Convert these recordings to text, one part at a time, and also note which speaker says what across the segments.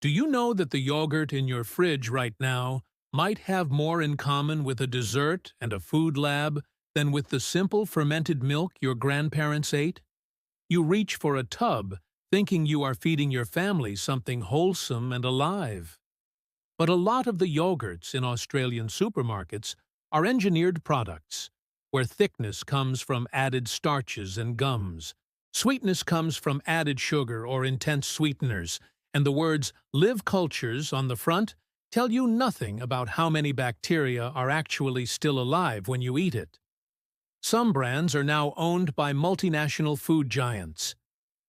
Speaker 1: Do you know that the yogurt in your fridge right now might have more in common with a dessert and a food lab than with the simple fermented milk your grandparents ate? You reach for a tub, thinking you are feeding your family something wholesome and alive. But a lot of the yogurts in Australian supermarkets are engineered products, where thickness comes from added starches and gums, sweetness comes from added sugar or intense sweeteners, and the words "live cultures" on the front tell you nothing about how many bacteria are actually still alive when you eat it. Some brands are now owned by multinational food giants.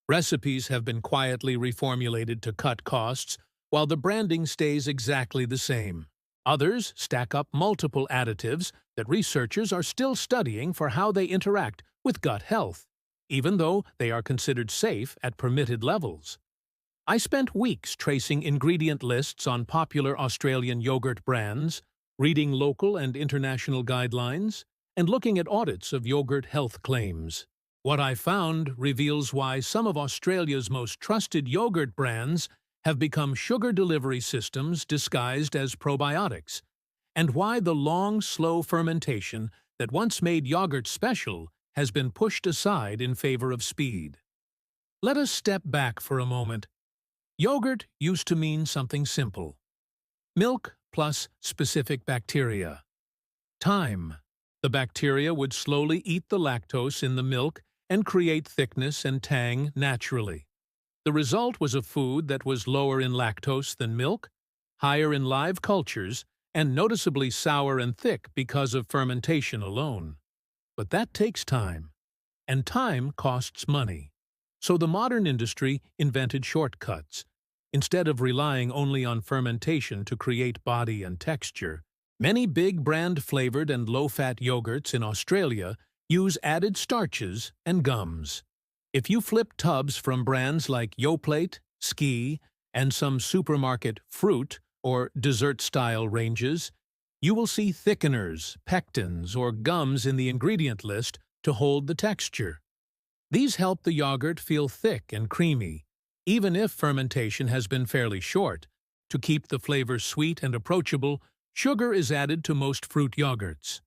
Speaker 1: Recipes have been quietly reformulated to cut costs, while the branding stays exactly the same. Others stack up multiple additives that researchers are still studying for how they interact with gut health, even though they are considered safe at permitted levels. I spent weeks tracing ingredient lists on popular Australian yogurt brands, reading local and international guidelines, and looking at audits of yogurt health claims. What I found reveals why some of Australia's most trusted yogurt brands have become sugar delivery systems disguised as probiotics, and why the long, slow fermentation that once made yogurt special has been pushed aside in favor of speed. Let us step back for a moment. Yogurt used to mean something simple: milk plus specific bacteria. Time. The bacteria would slowly eat the lactose in the milk and create thickness and tang naturally. The result was a food that was lower in lactose than milk, higher in live cultures, and noticeably sour and thick because of fermentation alone. But that takes time, and time costs money. So the modern industry invented shortcuts. Instead of relying only on fermentation to create body and texture, many big brand-flavored and low-fat yogurts in Australia use added starches and gums. If you flip tubs from brands like Yoplait, Ski, and some supermarket fruit or dessert-style ranges, you will see thickeners, pectins, or gums in the ingredient list to hold the texture. These help the yogurt feel thick and creamy, even if fermentation has been fairly short. To keep the flavor sweet and approachable, sugar is added to most fruit yogurts.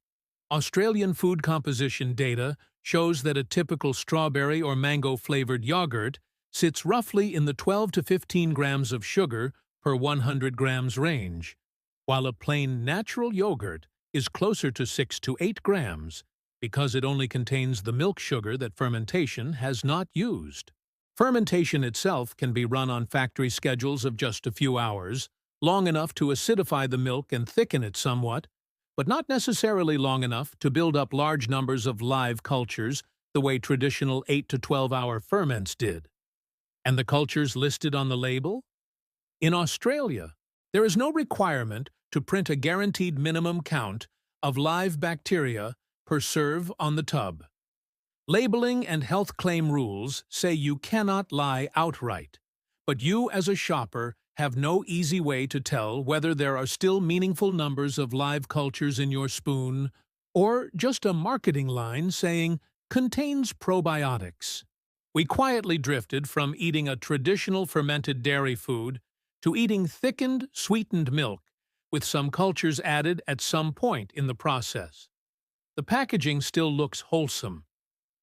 Speaker 1: Australian food composition data shows that a typical strawberry or mango-flavored yogurt sits roughly in the 12 to 15 grams of sugar per 100 grams range, while a plain natural yogurt is closer to 6 to 8 grams because it only contains the milk sugar that fermentation has not used. Fermentation itself can be run on factory schedules of just a few hours, long enough to acidify the milk and thicken it somewhat, but not necessarily long enough to build up large numbers of live cultures the way traditional 8 to 12-hour ferments did. And the cultures listed on the label? In Australia, there is no requirement to print a guaranteed minimum count of live bacteria per serve on the tub. Labeling and health claim rules say you cannot lie outright, but you as a shopper have no easy way to tell whether there are still meaningful numbers of live cultures in your spoon, or just a marketing line saying, "contains probiotics." We quietly drifted from eating a traditional fermented dairy food to eating thickened, sweetened milk, with some cultures added at some point in the process. The packaging still looks wholesome.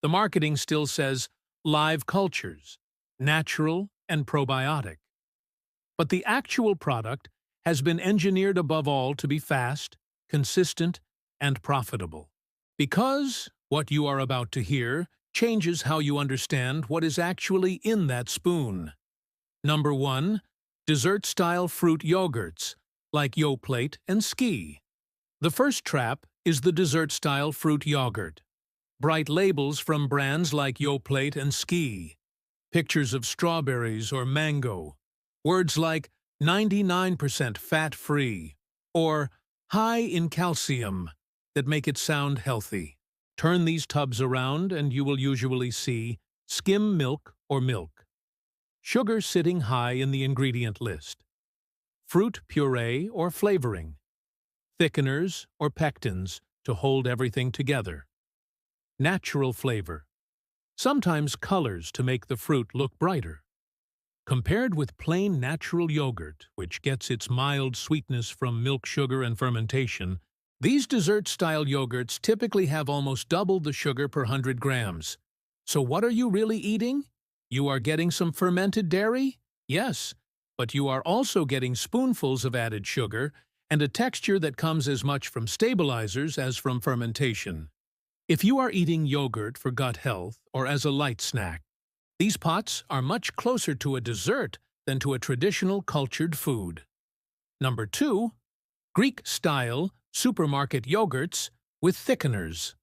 Speaker 1: The marketing still says live cultures, natural and probiotic. But the actual product has been engineered above all to be fast, consistent, and profitable. Because what you are about to hear changes how you understand what is actually in that spoon. Number 1. Dessert-style fruit yogurts, like Yoplait and Ski. The first trap is the dessert-style fruit yogurt. Bright labels from brands like Yoplait and Ski. Pictures of strawberries or mango. Words like 99% fat-free or high in calcium that make it sound healthy. Turn these tubs around and you will usually see skim milk or milk. Sugar sitting high in the ingredient list. Fruit puree or flavoring. Thickeners or pectins to hold everything together. Natural flavor. Sometimes colors to make the fruit look brighter. Compared with plain natural yogurt, which gets its mild sweetness from milk sugar and fermentation, these dessert-style yogurts typically have almost double the sugar per 100 grams. So what are you really eating? You are getting some fermented dairy? Yes, but you are also getting spoonfuls of added sugar and a texture that comes as much from stabilizers as from fermentation. If you are eating yogurt for gut health or as a light snack, these pots are much closer to a dessert than to a traditional cultured food. Number 2. Greek-style supermarket yogurts with thickeners.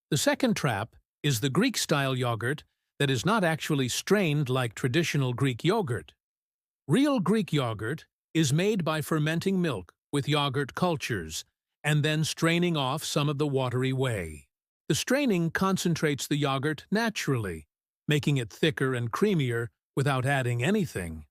Speaker 1: The second trap is the Greek-style yogurt that is not actually strained like traditional Greek yogurt. Real Greek yogurt is made by fermenting milk with yogurt cultures and then straining off some of the watery whey. The straining concentrates the yogurt naturally, making it thicker and creamier without adding anything.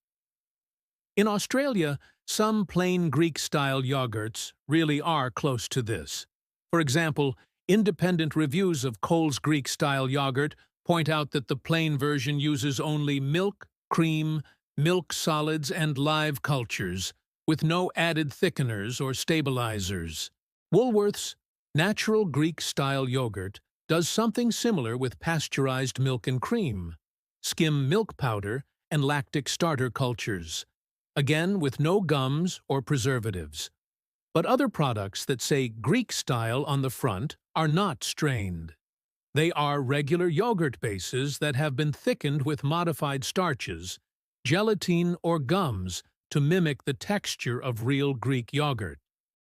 Speaker 1: In Australia, some plain Greek-style yogurts really are close to this. For example, independent reviews of Coles Greek-style yogurt point out that the plain version uses only milk, cream, milk solids, and live cultures, with no added thickeners or stabilizers. Woolworths' natural Greek-style yogurt does something similar with pasteurized milk and cream, skim milk powder, and lactic starter cultures, again with no gums or preservatives. But other products that say Greek-style on the front are not strained. They are regular yogurt bases that have been thickened with modified starches, gelatin, or gums to mimic the texture of real Greek yogurt.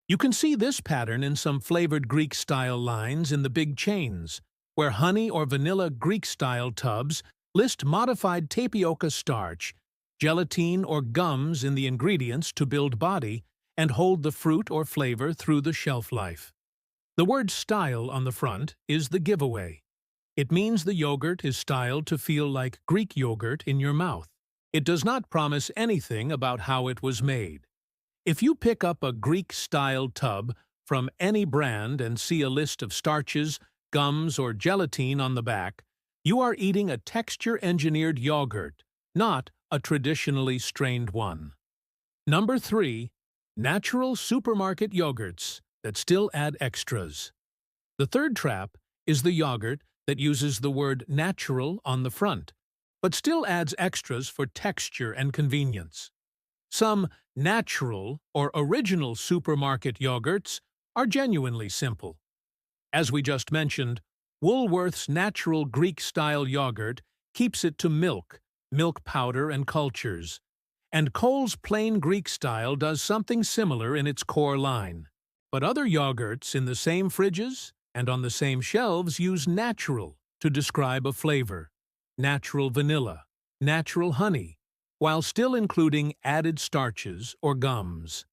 Speaker 1: You can see this pattern in some flavored Greek-style lines in the big chains, where honey or vanilla Greek-style tubs list modified tapioca starch, gelatin or gums in the ingredients to build body and hold the fruit or flavor through the shelf life. The word style on the front is the giveaway. It means the yogurt is styled to feel like Greek yogurt in your mouth. It does not promise anything about how it was made. If you pick up a Greek-style tub from any brand and see a list of starches, gums, or gelatin on the back, you are eating a texture-engineered yogurt, not a traditionally strained one. Number 3. Natural supermarket yogurts that still add extras. The third trap is the yogurt that uses the word natural on the front, but still adds extras for texture and convenience. Some natural or original supermarket yogurts are genuinely simple. As we just mentioned, Woolworths' natural Greek-style yogurt keeps it to milk, milk powder, and cultures, and Coles' plain Greek-style does something similar in its core line. But other yogurts in the same fridges and on the same shelves use natural to describe a flavor, natural vanilla, natural honey, while still including added starches or gums.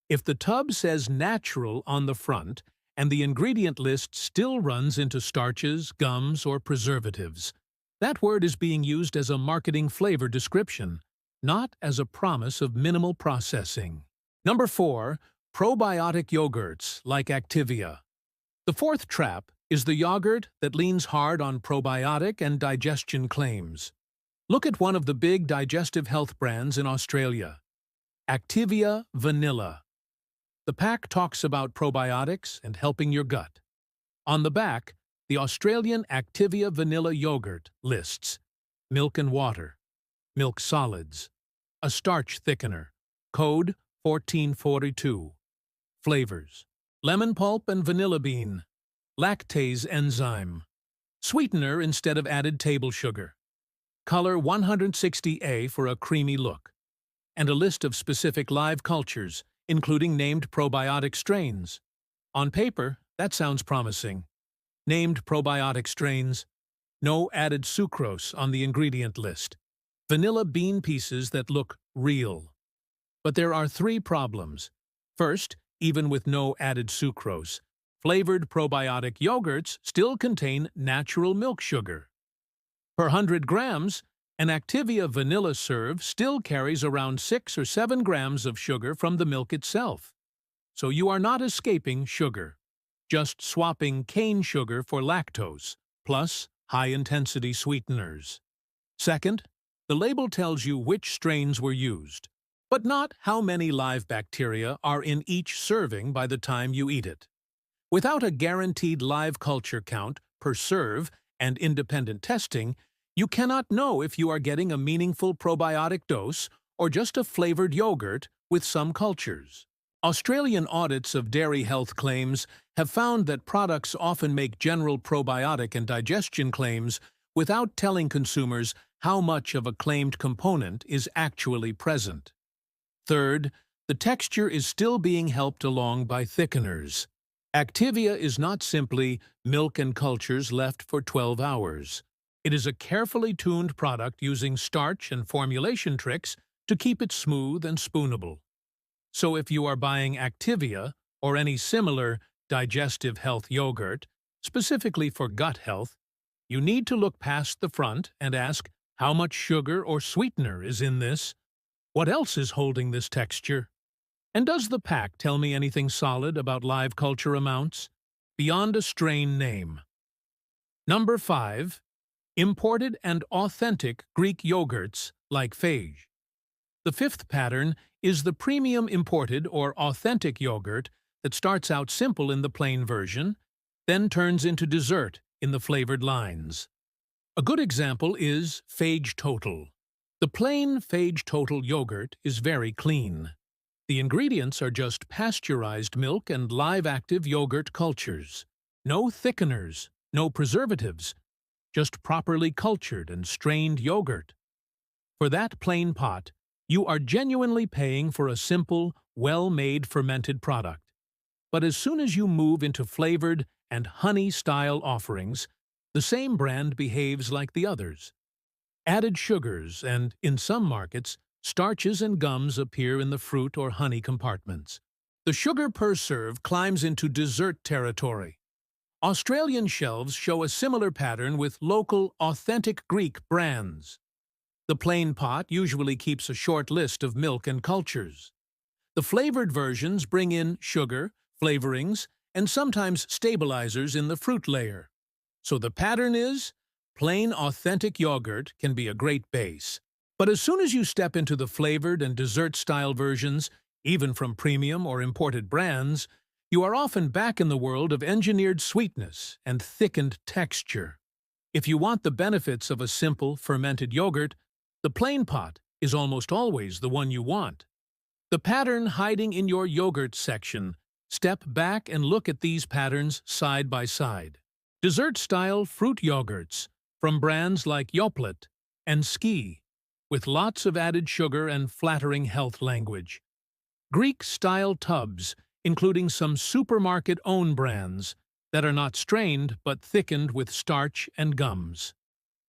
Speaker 1: If the tub says natural on the front and the ingredient list still runs into starches, gums, or preservatives, that word is being used as a marketing flavor description, not as a promise of minimal processing. Number 4. Probiotic yogurts like Activia. The fourth trap is the yogurt that leans hard on probiotic and digestion claims. Look at one of the big digestive health brands in Australia, Activia Vanilla. The pack talks about probiotics and helping your gut. On the back, the Australian Activia Vanilla yogurt lists milk and water, milk solids, a starch thickener, code 1442, flavors, lemon pulp and vanilla bean, lactase enzyme, sweetener instead of added table sugar, color 160A for a creamy look, and a list of specific live cultures, including named probiotic strains. On paper, that sounds promising. Named probiotic strains, no added sucrose on the ingredient list, vanilla bean pieces that look real. But there are 3 problems. First, even with no added sucrose, flavored probiotic yogurts still contain natural milk sugar. Per 100 grams, an Activia Vanilla serve still carries around 6 or 7 grams of sugar from the milk itself. So you are not escaping sugar, just swapping cane sugar for lactose, plus high-intensity sweeteners. Second, The label tells you which strains were used, but not how many live bacteria are in each serving by the time you eat it. Without a guaranteed live culture count per serve and independent testing, you cannot know if you are getting a meaningful probiotic dose or just a flavored yogurt with some cultures. Australian audits of dairy health claims have found that products often make general probiotic and digestion claims without telling consumers how much of a claimed component is actually present. Third, the texture is still being helped along by thickeners. Activia is not simply milk and cultures left for 12 hours. It is a carefully tuned product using starch and formulation tricks to keep it smooth and spoonable. So if you are buying Activia or any similar digestive health yogurt, specifically for gut health, you need to look past the front and ask how much sugar or sweetener is in this, what else is holding this texture, and does the pack tell me anything solid about live culture amounts, beyond a strain name? Number 5. Imported and authentic Greek yogurts like phage. The fifth pattern is the premium imported or authentic yogurt that starts out simple in the plain version, then turns into dessert in the flavored lines. A good example is Phage Total. The plain Phage Total yogurt is very clean. The ingredients are just pasteurized milk and live-active yogurt cultures. No thickeners, no preservatives, just properly cultured and strained yogurt. For that plain pot, you are genuinely paying for a simple, well-made fermented product. But as soon as you move into flavored and honey-style offerings, the same brand behaves like the others. Added sugars and, in some markets, starches and gums appear in the fruit or honey compartments. The sugar per serve climbs into dessert territory. Australian shelves show a similar pattern with local, authentic Greek brands. The plain pot usually keeps a short list of milk and cultures. The flavored versions bring in sugar, flavorings, and sometimes stabilizers in the fruit layer. So the pattern is, plain authentic yogurt can be a great base. But as soon as you step into the flavored and dessert-style versions, even from premium or imported brands, you are often back in the world of engineered sweetness and thickened texture. If you want the benefits of a simple, fermented yogurt, the plain pot is almost always the one you want. The pattern hiding in your yogurt section. Step back and look at these patterns side by side. Dessert-style fruit yogurts from brands like Yoplait and Ski, with lots of added sugar and flattering health language. Greek-style tubs, including some supermarket-owned brands that are not strained but thickened with starch and gums.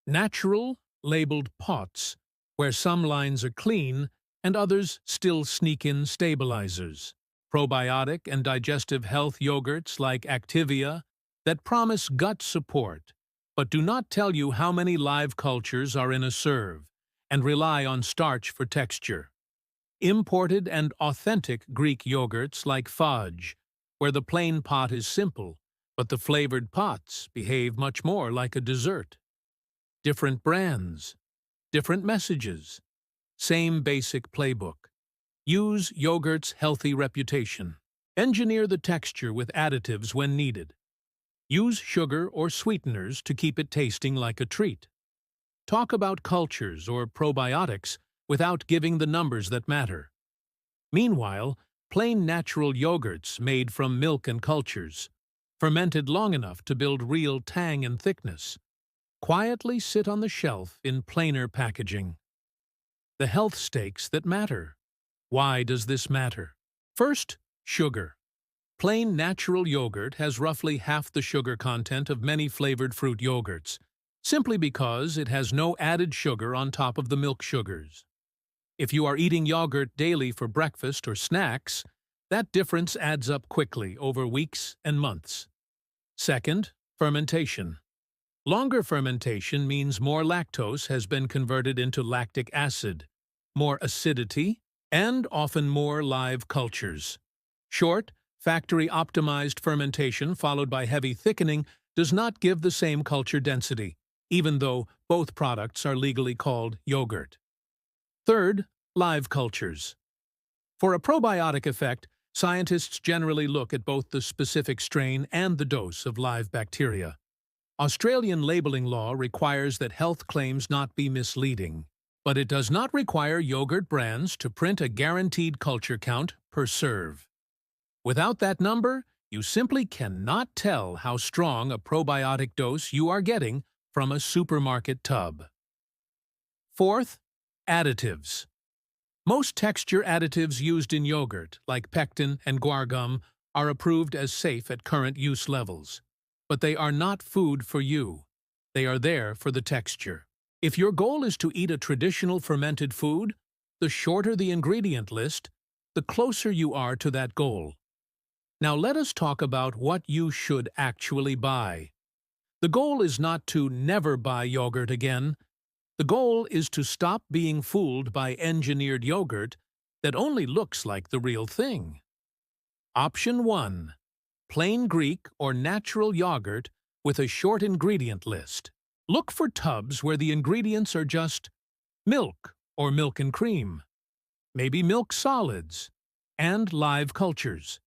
Speaker 1: Natural, labeled pots, where some lines are clean and others still sneak in stabilizers. Probiotic and digestive health yogurts like Activia that promise gut support, but do not tell you how many live cultures are in a serve, and rely on starch for texture. Imported and authentic Greek yogurts like Fudge, where the plain pot is simple, but the flavored pots behave much more like a dessert. Different brands, different messages, same basic playbook. Use yogurt's healthy reputation. Engineer the texture with additives when needed. Use sugar or sweeteners to keep it tasting like a treat. Talk about cultures or probiotics without giving the numbers that matter. Meanwhile, plain natural yogurts made from milk and cultures, fermented long enough to build real tang and thickness, quietly sit on the shelf in plainer packaging. The health stakes that matter. Why does this matter? First, sugar. Plain natural yogurt has roughly half the sugar content of many flavored fruit yogurts, simply because it has no added sugar on top of the milk sugars. If you are eating yogurt daily for breakfast or snacks, that difference adds up quickly over weeks and months. Second, fermentation. Longer fermentation means more lactose has been converted into lactic acid, more acidity, and often more live cultures. Short, factory-optimized fermentation followed by heavy thickening does not give the same culture density. even though both products are legally called yogurt. Third, live cultures. For a probiotic effect, scientists generally look at both the specific strain and the dose of live bacteria. Australian labeling law requires that health claims not be misleading, but it does not require yogurt brands to print a guaranteed culture count per serve. Without that number, you simply cannot tell how strong a probiotic dose you are getting from a supermarket tub. Fourth, additives. Most texture additives used in yogurt, like pectin and guar gum, are approved as safe at current use levels. But they are not food for you. They are there for the texture. If your goal is to eat a traditional fermented food, the shorter the ingredient list, the closer you are to that goal. Now let us talk about what you should actually buy. The goal is not to never buy yogurt again. The goal is to stop being fooled by engineered yogurt that only looks like the real thing. Option 1. Plain Greek or natural yogurt with a short ingredient list. Look for tubs where the ingredients are just milk or milk and cream, maybe milk solids, and live cultures.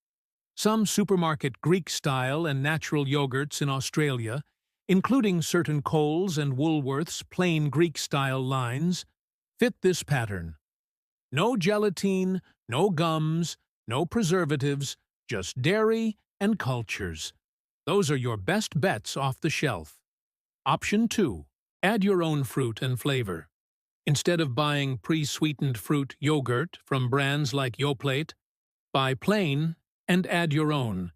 Speaker 1: Some supermarket Greek-style and natural yogurts in Australia, including certain Coles and Woolworths plain Greek-style lines, fit this pattern. No gelatine, no gums, no preservatives, just dairy and cultures. Those are your best bets off the shelf. Option 2. Add your own fruit and flavor. Instead of buying pre-sweetened fruit yogurt from brands like Yoplait, buy plain and add your own,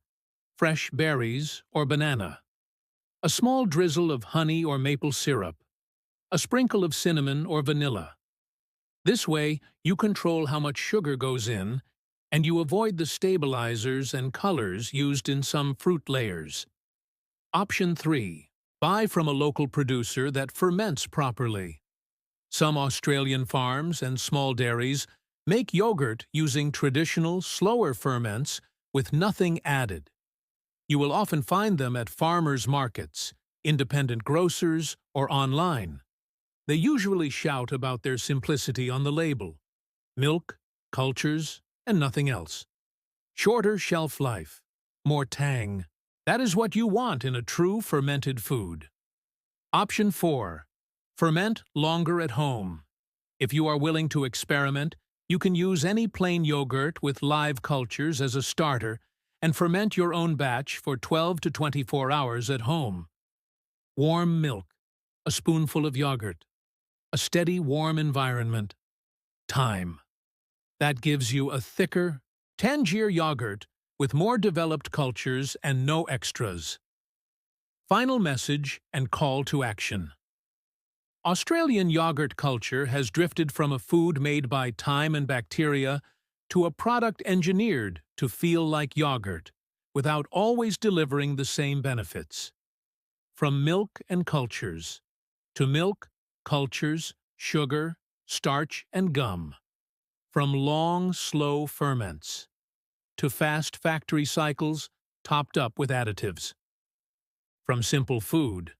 Speaker 1: fresh berries or banana. A small drizzle of honey or maple syrup. A sprinkle of cinnamon or vanilla. This way, you control how much sugar goes in, and you avoid the stabilizers and colors used in some fruit layers. Option 3. Buy from a local producer that ferments properly. Some Australian farms and small dairies make yogurt using traditional, slower ferments with nothing added. You will often find them at farmers' markets, independent grocers, or online. They usually shout about their simplicity on the label: milk, cultures, and nothing else. Shorter shelf life, more tang. That is what you want in a true fermented food. Option 4. Ferment longer at home. If you are willing to experiment, you can use any plain yogurt with live cultures as a starter and ferment your own batch for 12 to 24 hours at home. Warm milk, a spoonful of yogurt, a steady warm environment, time. That gives you a thicker, tangier yogurt with more developed cultures and no extras. Final message and call to action. Australian yogurt culture has drifted from a food made by thyme and bacteria to a product engineered to feel like yogurt, without always delivering the same benefits. From milk and cultures, to milk, cultures, sugar, starch, and gum. From long, slow ferments, to fast factory cycles topped up with additives. From simple food,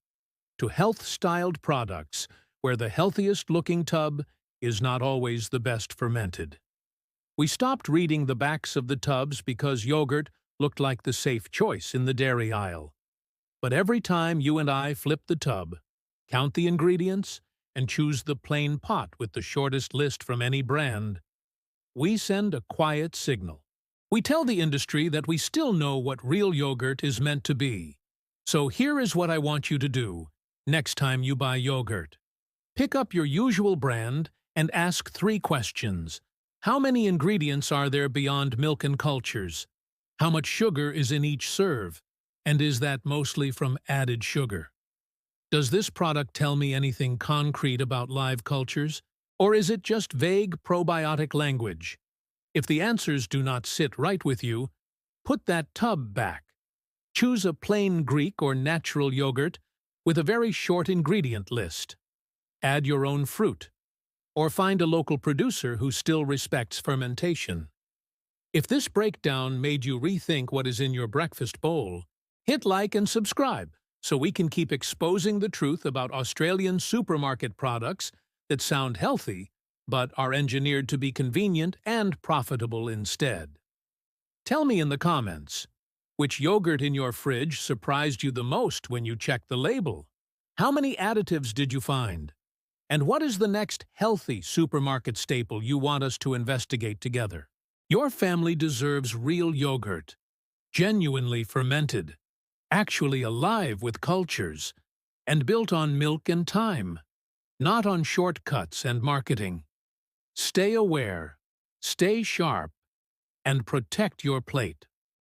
Speaker 1: to health-styled products where the healthiest-looking tub is not always the best fermented. We stopped reading the backs of the tubs because yogurt looked like the safe choice in the dairy aisle. But every time you and I flip the tub, count the ingredients, and choose the plain pot with the shortest list from any brand, we send a quiet signal. We tell the industry that we still know what real yogurt is meant to be. So here is what I want you to do next time you buy yogurt. Pick up your usual brand and ask 3 questions. How many ingredients are there beyond milk and cultures? How much sugar is in each serve? And is that mostly from added sugar? Does this product tell me anything concrete about live cultures? Or is it just vague probiotic language? If the answers do not sit right with you, put that tub back. Choose a plain Greek or natural yogurt with a very short ingredient list. Add your own fruit. Or find a local producer who still respects fermentation. If this breakdown made you rethink what is in your breakfast bowl, hit like and subscribe so we can keep exposing the truth about Australian supermarket products that sound healthy but are engineered to be convenient and profitable instead. Tell me in the comments, which yogurt in your fridge surprised you the most when you checked the label? How many additives did you find? And what is the next healthy supermarket staple you want us to investigate together? Your family deserves real yogurt, genuinely fermented, actually alive with cultures, and built on milk and thyme, not on shortcuts and marketing. Stay aware, stay sharp, and protect your plate.